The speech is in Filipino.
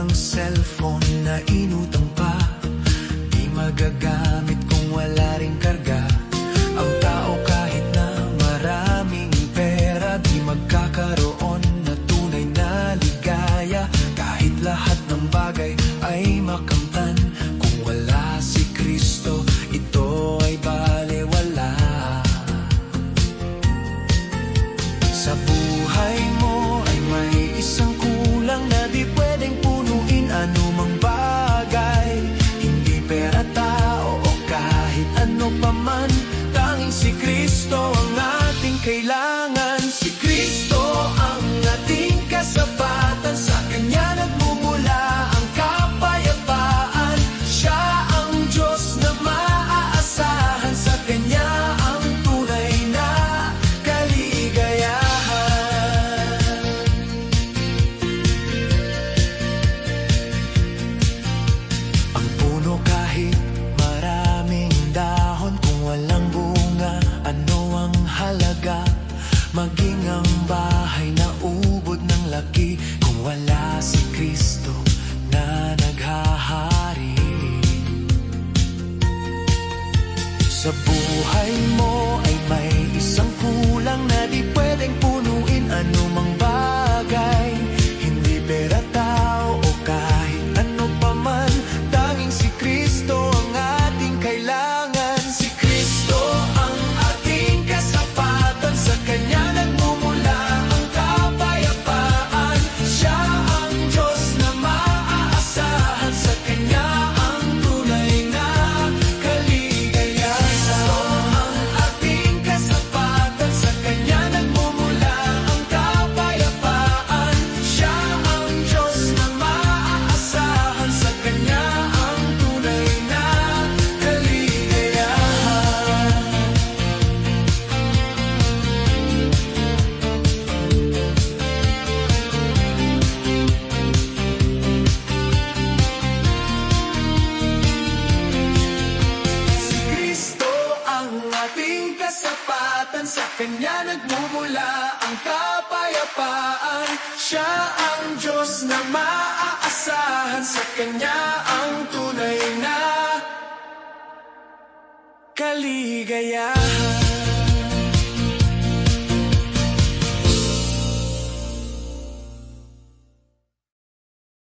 ng cellphone na inutang pa, di magagamit kung wala ring karga. Ang tao kahit na maraming pera, di magkakaroon na tunay na ligaya. Kahit lahat ng bagay ay makamtan, kung wala si Kristo, ito ay balewala. Sa buhay mo ay may isang kulang na di pwedeng punuin anumang bagay. Hindi pera, tao o kahit ano paman, tanging si Kristo ang ating kailangan. Si Kristo ang ating kasapatan, sa Kanya nagmumula ang kapayapaan. Siya ang Diyos na maaasahan, sa Kanya ang tunay na kaligayahan. Ang puno kahit maraming dahon, kung walang bunga, ano ang halaga? Maging ang bahay na ubod ng laki, kung wala si Kristo na naghahari. Sa buhay mo ay may isang kulang na di pwedeng punuin anumang bagay. Hindi pera, tao o kahit ano paman, tanging si Kristo ang ating kailangan. Si Kristo ang ating kasapatan, sa Kanya nagmumula ang kapayapaan. Siya ang Diyos na maaasahan, sa Kanya ang tunay na kaligayahan. Kristo ang ating kasapatan, sa Kanya nagmumula ang kapayapaan. Siya ang Diyos na maaasahan, sa Kanya ang tunay na kaligayahan. Si Kristo ang ating kasapatan, sa Kanya nagmumula ang kapayapaan. Siya ang Diyos na maaasahan, sa Kanya ang tunay na kaligayahan.